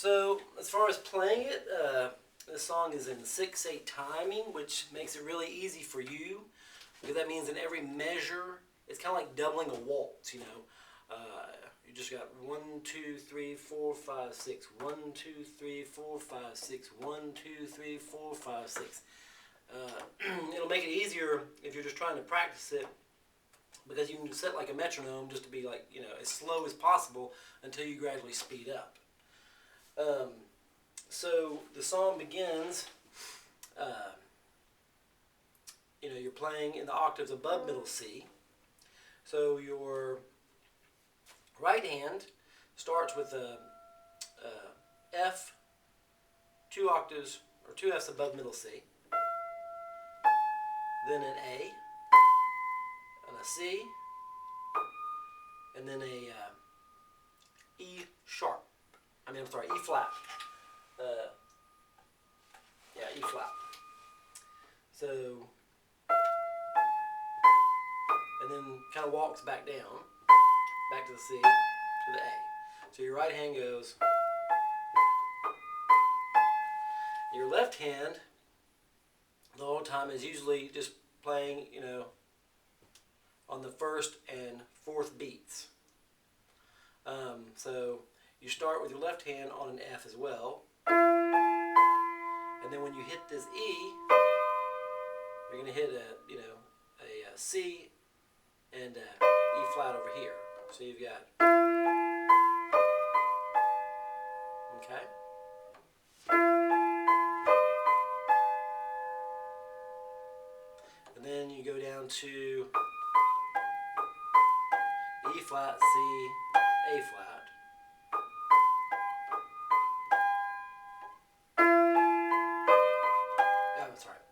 So as far as playing it, this song is in 6/8 timing, which makes it really easy for you, because that means in every measure, it's kind of like doubling a waltz, you know. You just got 1, 2, 3, 4, 5, 6. 1, 2, 3, 4, 5, 6. 1, 2, 3, 4, 5, 6. It'll make it easier if you're just trying to practice it, because you can set like a metronome just to be like, you know, as slow as possible until you gradually speed up. So the song begins, you know, you're playing in the octaves above middle C. So your right hand starts with a F, 2 octaves, or 2 Fs above middle C, then an A, and a C, and then a E sharp. E flat. E flat. So, and then kind of walks back down, back to the C, to the A. So your right hand goes. Your left hand, the whole time, is usually just playing, you know, on the 1st and 4th beats. So you start with your left hand on an F as well, and then when you hit this E, you're going to hit a C and a E flat over here. So you've got, okay. And then you go down to E flat, C, A flat. Oh, that's right.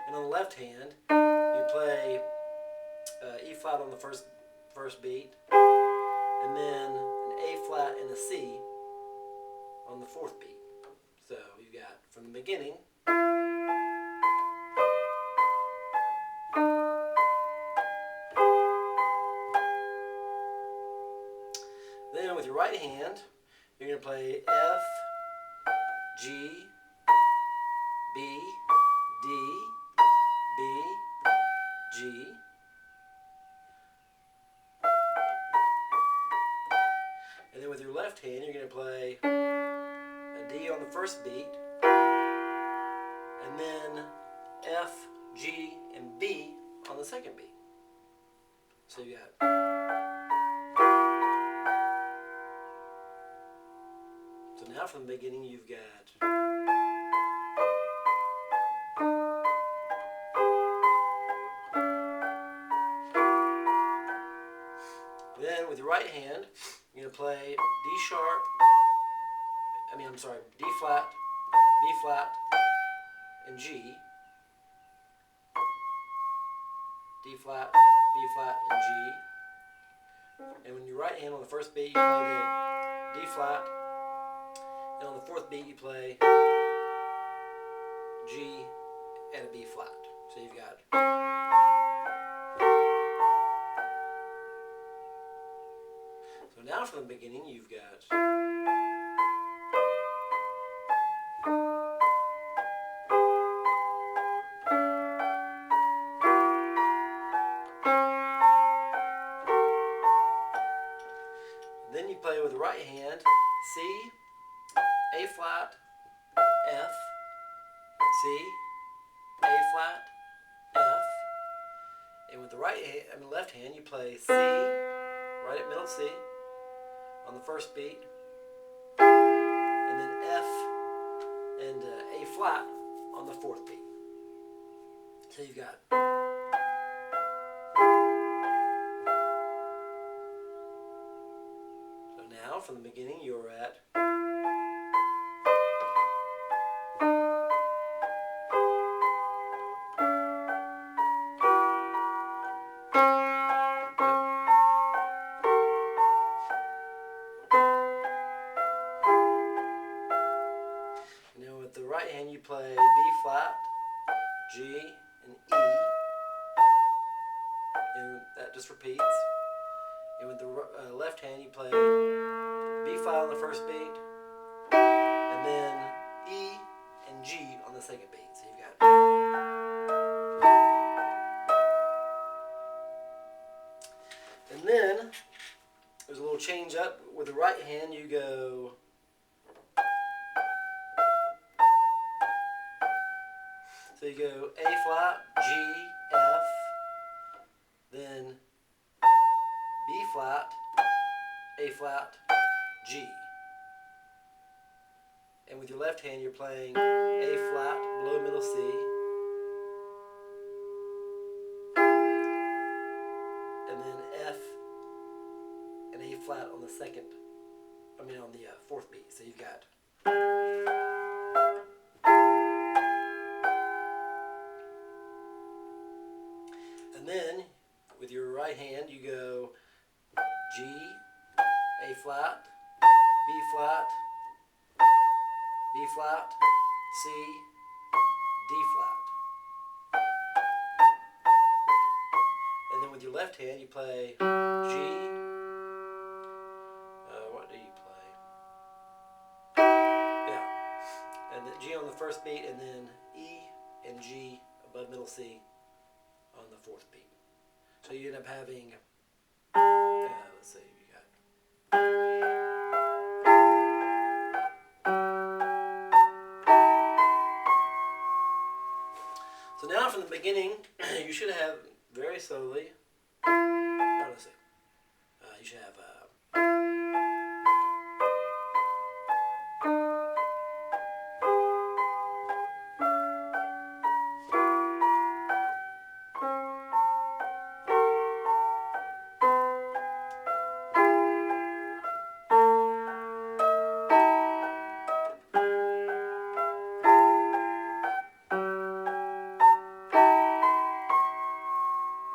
And on the left hand, you play E flat on the first beat, and then an A flat and a C on the 4th beat. So you got from the beginning. Then with your right hand, you're going to play F, G, B, D, B, G. And then with your left hand, you're going to play a D on the 1st beat, and then F, G, and B on the 2nd beat. So you got. So now from the beginning, you've got. Then with your right hand, you're going to play D sharp, D flat, B flat, and G. D flat, B flat, and G. And when your right hand on the 1st beat, you play the D flat, and on the 4th beat, you play G and a B flat. So you've got. So now from the beginning, you've got. Then you play with the right hand, C, A flat, F, C, A flat, F. And with the left hand, you play C, right at middle C, on the 1st beat, and then F and A flat on the 4th beat. So you've got. So now from the beginning, you're at. With the right hand, you play B flat, G, and E, and that just repeats. And with the left hand, you play B flat on the first beat, and then E and G on the second beat. So you've got. And then there's a little change up. With the right hand, you go. So you go A flat, G, F, then B flat, A flat, G. And with your left hand, you're playing A flat, below middle C, and then F and A flat on the on the fourth beat. So you've got. And then with your right hand, you go G, A flat, B flat, B flat, C, D flat. And then with your left hand, you play G. What do you play? Yeah. And then G on the first beat, and then E and G above middle C on the fourth beat. So you end up having, let's see, you got. So now from the beginning, you should have very slowly. Let's see. You should have.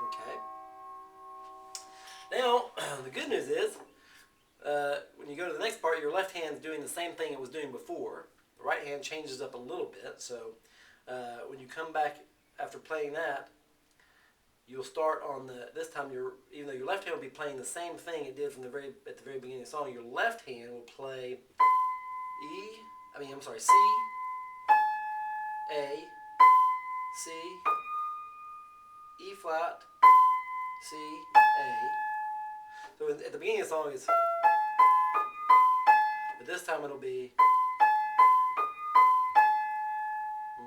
Okay. Now, the good news is, when you go to the next part, your left hand's doing the same thing it was doing before. The right hand changes up a little bit, so when you come back after playing that, you'll start on this time. Even though your left hand will be playing the same thing it did at the very beginning of the song, your left hand will play C, A, C, E flat, C, A. So at the beginning of the song it's, but this time it'll be,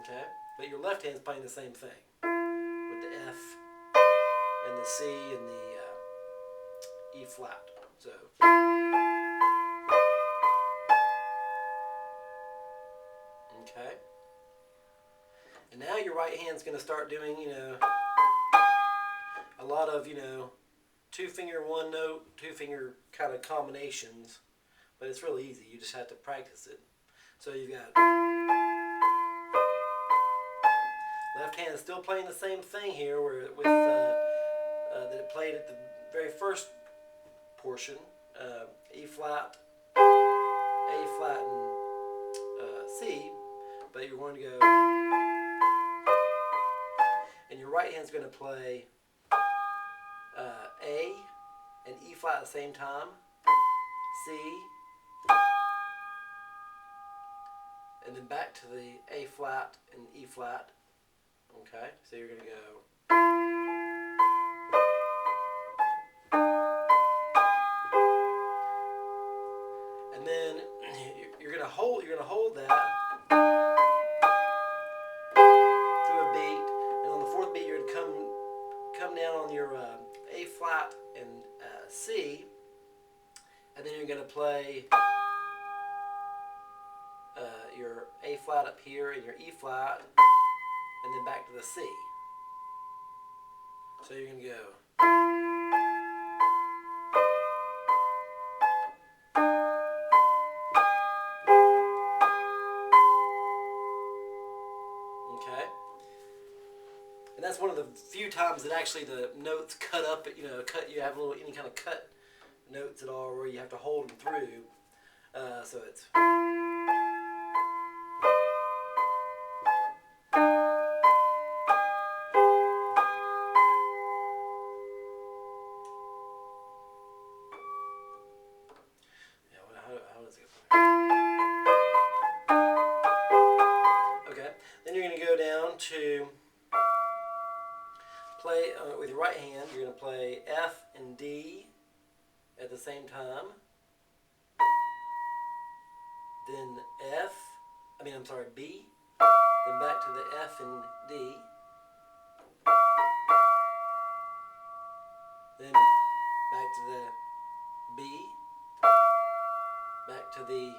okay? But your left hand's playing the same thing with the F and the C and the E flat. So. Okay. And now your right hand's going to start doing, a lot of, two finger one note, two finger kind of combinations. But it's really easy. You just have to practice it. So you've got. Left hand is still playing the same thing here with that it played at the very first portion. E flat, A flat, and C. But you're going to go, and your right hand's going to play A and E flat at the same time, C, and then back to the A flat and E flat. Okay, so you're going to go. And then you're going to hold that through a beat, and on the fourth beat you're going to come down on your A flat and C, and then you're going to play your A flat up here and your E flat, and then back to the C. So you're going to go. Okay. And that's one of the few times that actually the notes cut up, you have any kind of cut notes at all where you have to hold them through. So it's. How does it play, with your right hand, you're going to play F and D at the same time. Then B. Then back to the F and D. Then back to the B. Back to the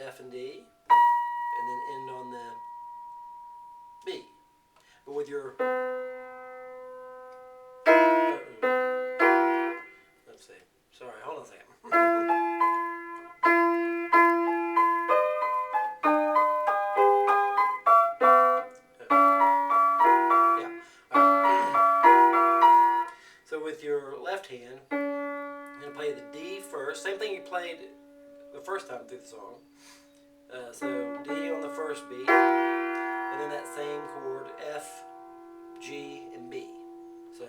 F and D. And then end on the B. But with your... Let's see. Sorry, hold on a second. So with your left hand, you're going to play the D first. Same thing you played the first time through the song. So D on the first beat, and then that same chord, F, G, and B. So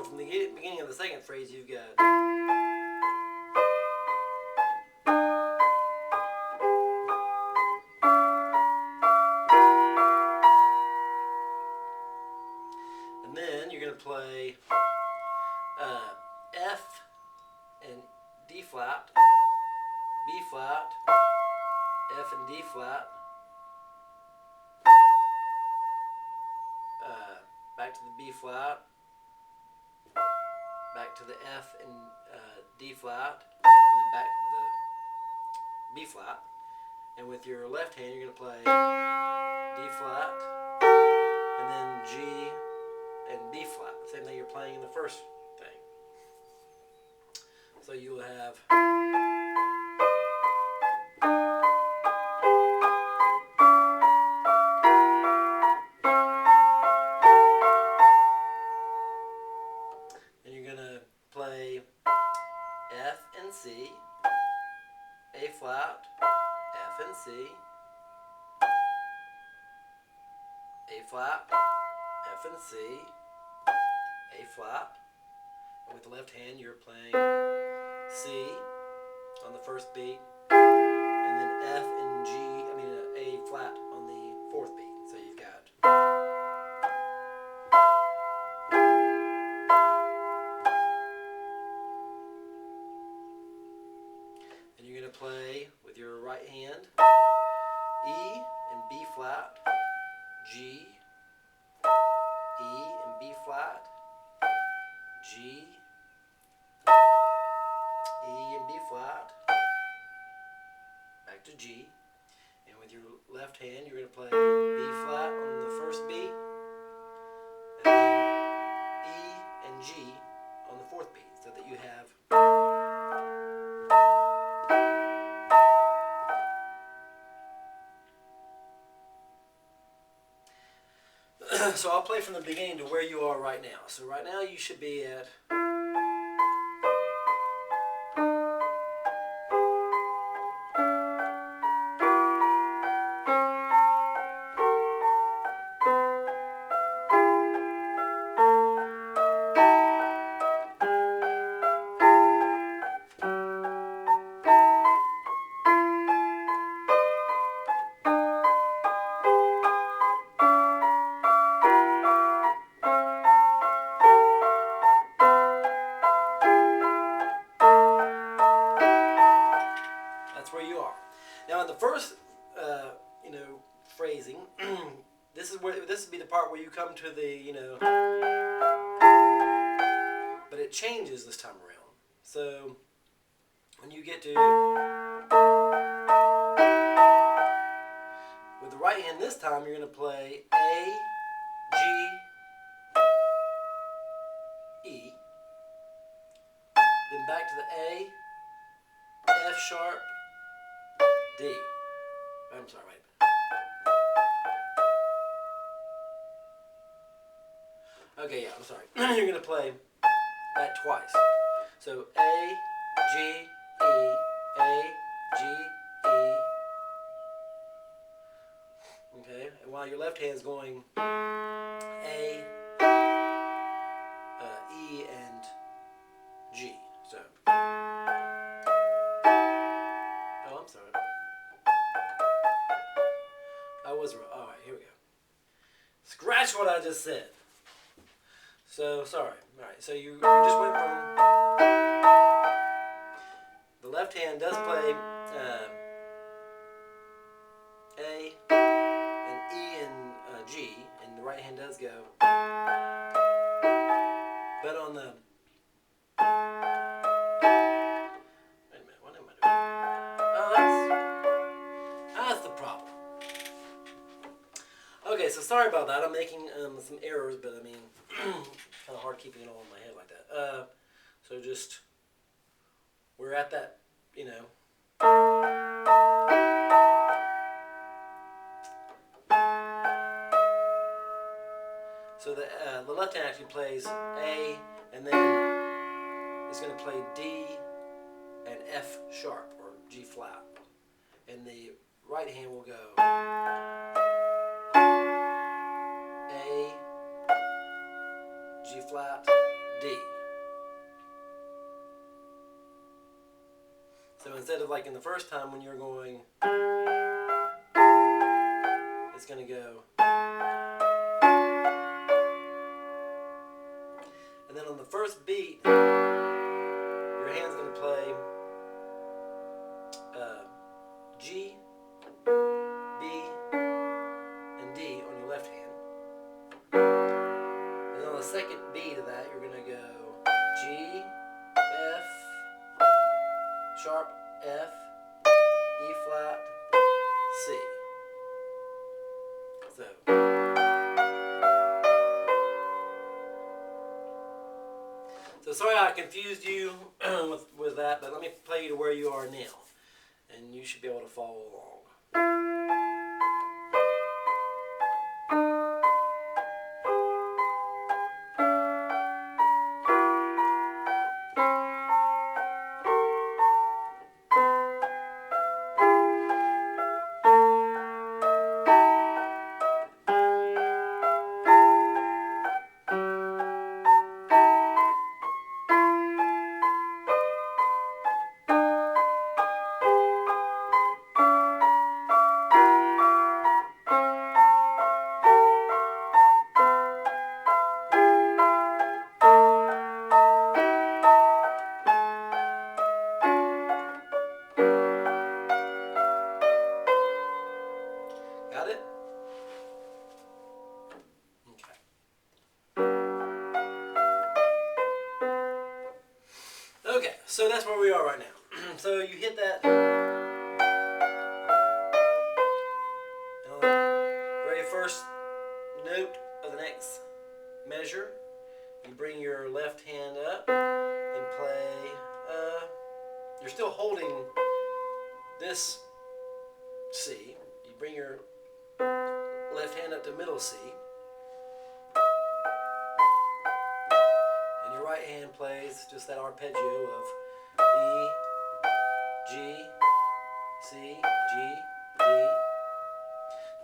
from the beginning of the second phrase, you've got... And then you're going to play F and D flat, B flat, F and D flat, back to the B flat, back to the F and D flat, and then back to the B flat. And with your left hand, you're going to play D flat, and then G and B flat. Same thing you're playing in the first thing. So you will have... And you're going to play F and C, A flat, F and C, A flat, F and C, A flat. And with the left hand, you're playing C on the first beat, and then F and A flat on the fourth beat. So you've got... And you're going to play with your right hand E and B flat, G, E and B flat, G, E and B flat, back to G. And with your left hand, you're going to play B flat on the first beat, and then E and G on the fourth beat, so that you have... So I'll play from the beginning to where you are right now. So right now you should be at... That's where you are. Now in the first, phrasing, this would be the part where you come to the, but it changes this time around. So when you get to, with the right hand this time, you're going to play A, G, E, then back to the A, F sharp, D. I'm sorry, wait. Okay, yeah, I'm sorry. You're going to play that twice. So A, G, E, A, G, E. Okay, and while your left hand's going A, E, and G. So. Oh, I'm sorry. what I just said. So, sorry. Alright, so you just went from... The left hand does play A and E and G, and the right hand does go. But on the... Wait a minute, what am I doing? Oh, that's the problem. Okay, so sorry about that. I'm making some errors, but I mean, kind of hard keeping it all in my head like that. So just, we're at that, you know. So the left hand actually plays A, and then it's going to play D and F sharp, or G flat. And the right hand will go A, G flat, D. So instead of like in the first time when you're going, it's going to go. And then on the first beat, your hand's going to play G, B, and D on your left hand. And on the second beat of that, you're going to go G, F, sharp, F, E flat, C. So sorry I confused you with that, but let me play you to where you are now, and you should be able to follow along. Got it? Okay. Okay, so that's where we are right now. So you hit that. And on the very first note of the next measure, you bring your left hand up and play. You're still holding this C. You bring your left hand up to middle C, and your right hand plays just that arpeggio of E, G, C, G, D.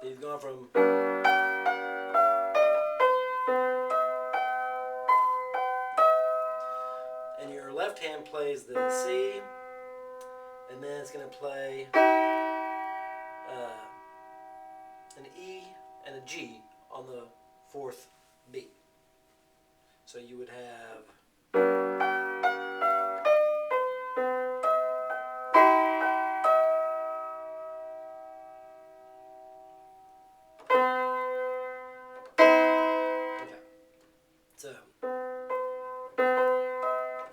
So you've gone from and your left hand plays the C, and then it's going to play an E and a G on the fourth beat. So you would have okay. So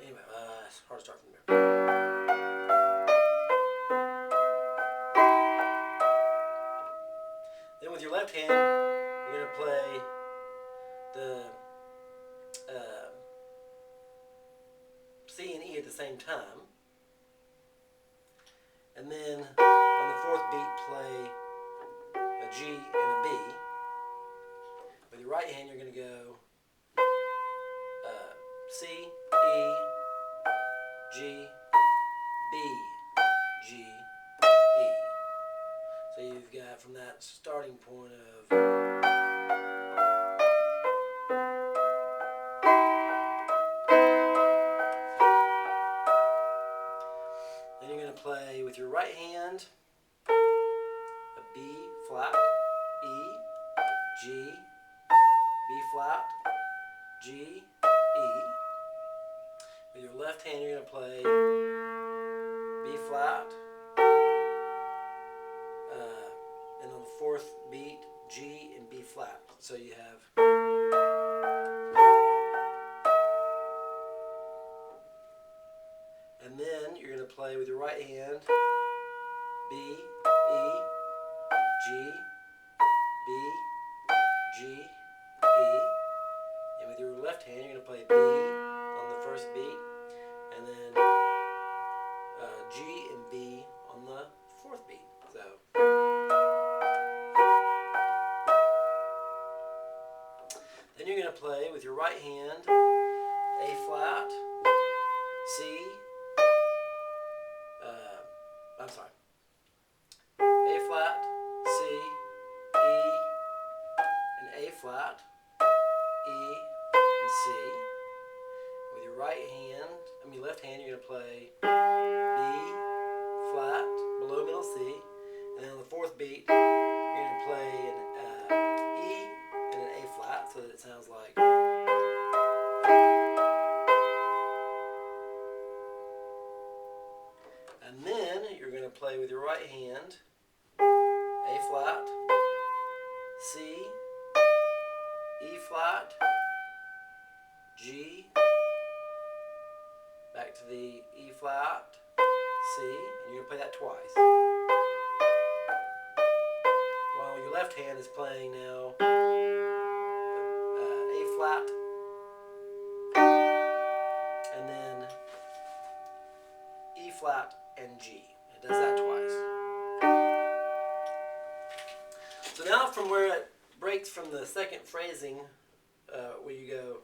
anyway, it's hard to start from there. Then with your left hand, you're going to play the C and E at the same time. And then on the fourth beat, play a G and a B. With your right hand, you're going to go C, E, G, B, G, E. So you've got from that starting point of then you're going to play with your right hand a B flat, E, G, flat, G, E. With your left hand, you're going to play B flat, and on the fourth beat, G and B flat. So you have. And then you're going to play with your right hand B, E, G, B, G, E. And with your left hand, you're going to play B on the first beat, and then G and B on the fourth beat. So. Then you're going to play with your right hand A flat, C, A flat, C, E, and A flat, E, and C. With your left hand, you're going to play B flat, below middle C, and then on the fourth beat, you're going to play an E and an A flat, so that it sounds like. And then you're going to play with your right hand A flat, C, E flat, G, back to the E flat, C, and you're going to play that twice. While your left hand is playing now A flat, and then E flat and G. It does that twice. So now from where it breaks from the second phrasing, where you go.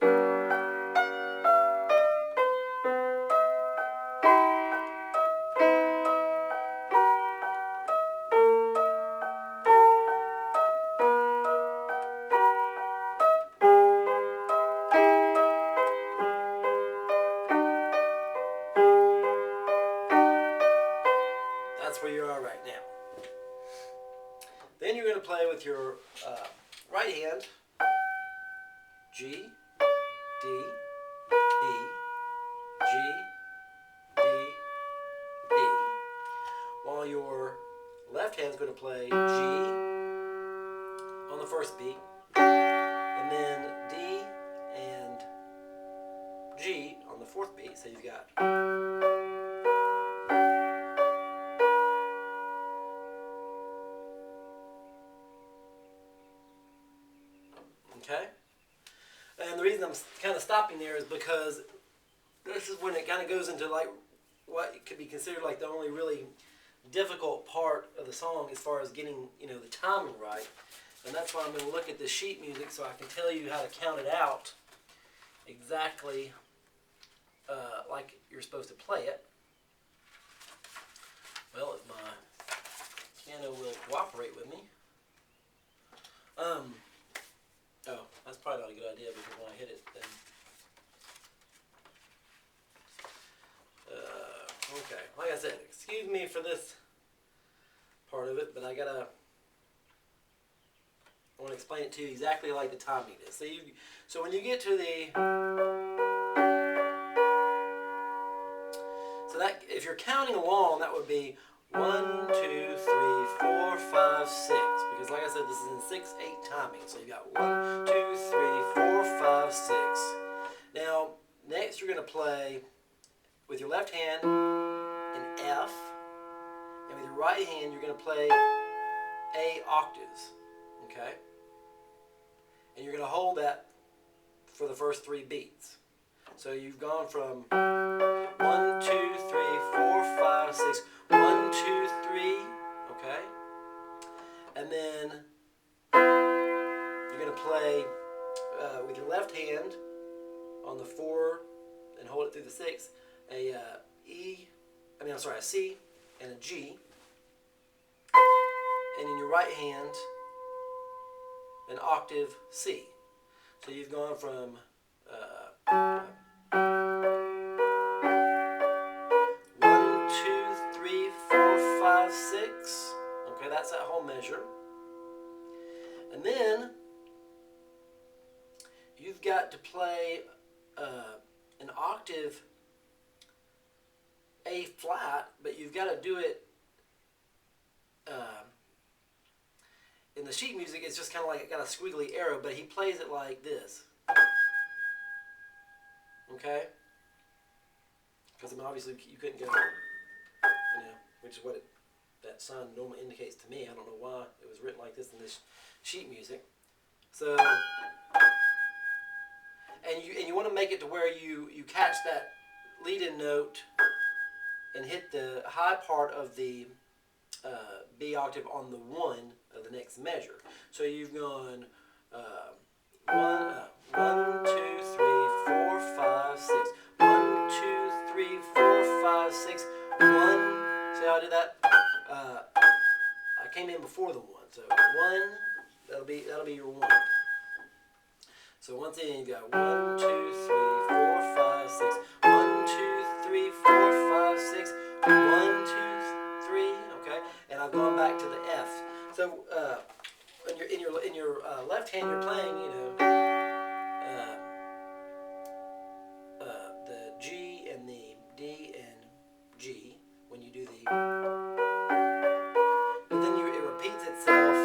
That's where you are right now. Then you're going to play with your right hand G, D, B, G, D, B, while your left hand is going to play G on the first beat, and then D and G on the fourth beat. So you've got. Okay? And the reason I'm kind of stopping there is because this is when it kind of goes into like what could be considered like the only really difficult part of the song as far as getting, the timing right. And that's why I'm going to look at the sheet music so I can tell you how to count it out exactly like you're supposed to play it. Well, if my piano will cooperate with me. Oh, that's probably not a good idea because when I hit it, then. Okay, like I said, excuse me for this part of it, but I want to explain it to you exactly like the timing is. So when you get to if you're counting along, that would be 1, 2, 3, 4, 5, 6. Because like I said, this is in 6/8 timing. So you got 1, 2, 3, 4, 5, 6. Now, next you're going to play with your left hand an F, and with your right hand you're going to play A octaves. Okay? And you're going to hold that for the first 3 beats. So you've gone from 1, 2, 3, 4, 5, 6. 1, 2, 3, okay? And then you're going to play with your left hand on the 4 and hold it through the 6, a C and a G. And in your right hand, an octave C. So you've gone from 6. Okay, that's that whole measure. And then got to play an octave A flat, but you've got to do it in the sheet music. It's just kind of like it got a squiggly arrow, but he plays it like this. Okay? Because I mean, obviously you couldn't go, which is what that sign normally indicates to me. I don't know why it was written like this in this sheet music. So, and you want to make it to where you catch that lead-in note and hit the high part of the B octave on the 1 of the next measure. So you've gone 1, 2, 3, 4, 5, 6. 1, 2, 3, 4, 5, 6. 1. See how I did that? I came in before the 1. So 1. That'll be your 1. So once again, you got 1, 2, 3, 4, 5, 6. 1, 2, 3, 4, 5, 6. 1, 2, 3. Okay, and I've gone back to the F. So in your left hand, you're playing, the G and the D and G when you do the, but then it repeats itself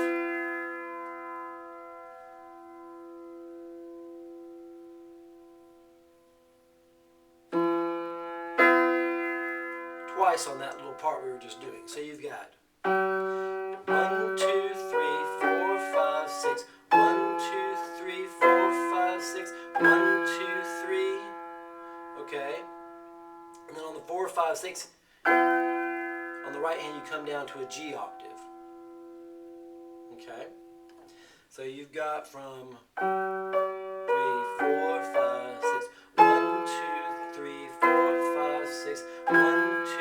twice on that little part we were just doing. So you've got 1, 2, 3, 4, 5, 6. 1, 2, 3, 4, 5, 6. 1, 2, 3. Okay. And then on the 4, 5, 6, on the right hand you come down to a G octave. Okay. So you've got from 3, 4, 5, 6. 1, 2, 3, 4, 5, 6. 1, 2,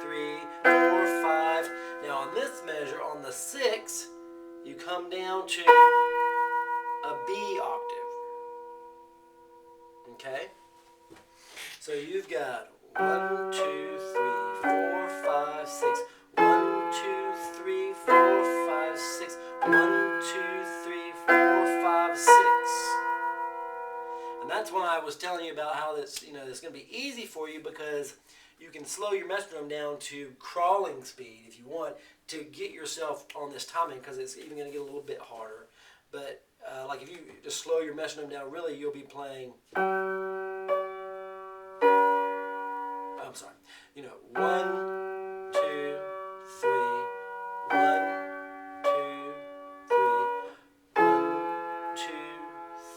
3, 4, 5. Now on this measure, on the 6, you come down to a B octave. Okay? So you've got 1, 2, 3, 4, 5, 6. 1, 2, 3, 4, 5, 6. 1, 2, 3, 4, 5, 6. And that's why I was telling you about how this, it's going to be easy for you, because you can slow your metronome down to crawling speed if you want to get yourself on this timing, because it's even going to get a little bit harder. But like if you just slow your metronome down, really you'll be playing. I'm sorry. 1, 2, 3. 1, 2, 3. 1, 2,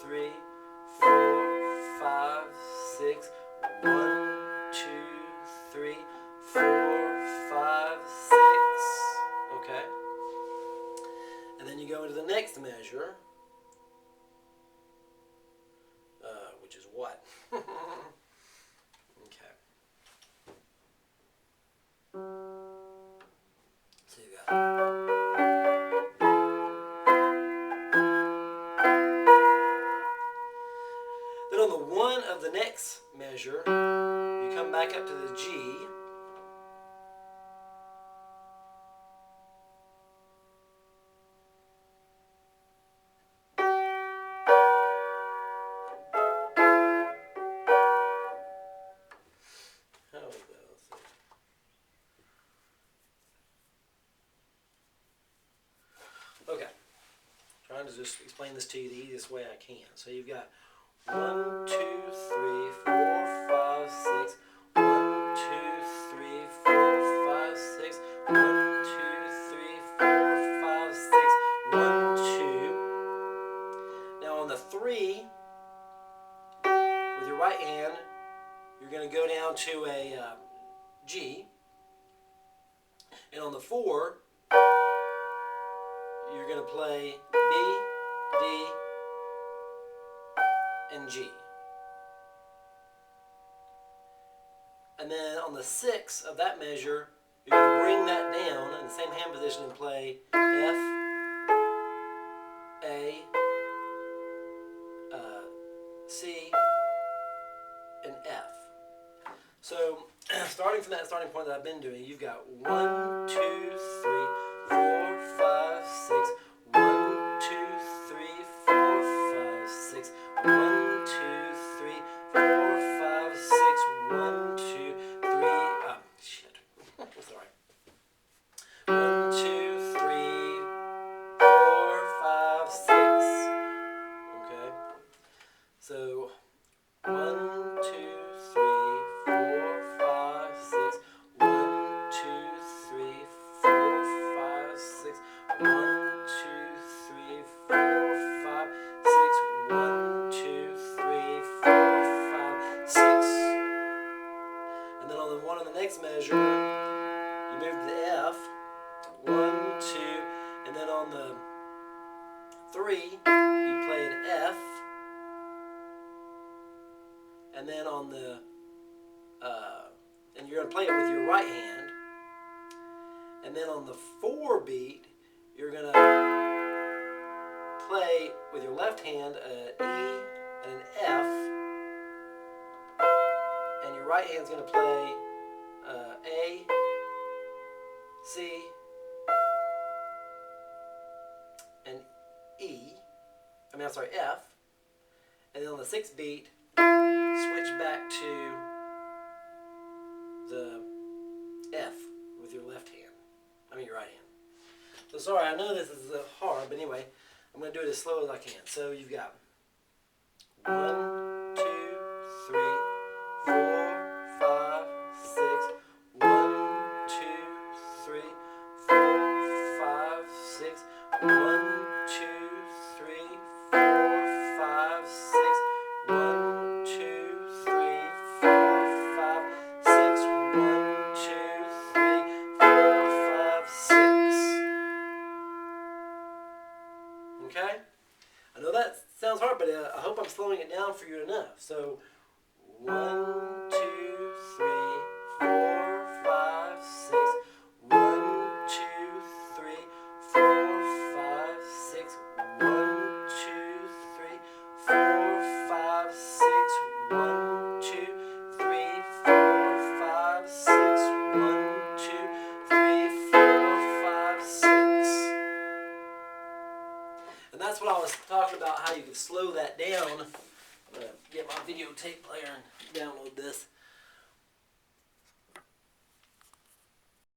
3, 4, 5, 6. 1, 2, 3, 4, 5, 6. Okay. And then you go into the next measure, which is what? Okay. So you got. Then on the 1 of the next measure, you come back up to the G. Okay, trying to just explain this to you the easiest way I can. So you've got 1, 2, 3, 4, 5, 6. 1, 2, 3, 4, 5, 6. 1, 2, 3, 4, 5, 6. 1, 2. Now on the 3, with your right hand, you're going to go down to a G. And on the 4, you're going to play B, D, and G. And then on the 6 of that measure, you're going to bring that down in the same hand position and play F, A, C, and F. So, starting from that starting point that I've been doing, you've got 1, 2, 3, 4, 5, 6. 1, 2, 3, 4, 5, 6. 1, 2, on the next measure, you move to the F. 1, 2, and then on the 3, you play an F. And then on the, and you're going to play it with your right hand. And then on the 4 beat, you're going to play with your left hand an E and an F. And your right hand's going to play A, C, and E. I'm sorry, F. And then on the 6th beat, switch back to the F with your left hand. Your right hand. So sorry, I know this is hard, but anyway, I'm going to do it as slow as I can. So you've got 1, 2, 3, 4, 5, 6. 1, 2, 3, 4, 5, 6. 1, 2, 3, 4, 5, 6. 1, 2, 3, 4, 5, 6. 1, 2, 3, 4, 5, 6. Okay? I know that sounds hard, but I hope I'm slowing it down for you enough. So 1, 2, 3, 4, 5, 6. 1, 2, 3, 4, 5, 6. 1, 2, 3, 4, 5, 6. 1, 2, 3, 4, 5, 6. 1, 2, 3, 4, 5, 6. And that's what I was talking about, how you can slow that down. I'm going to get my videotape player and download this.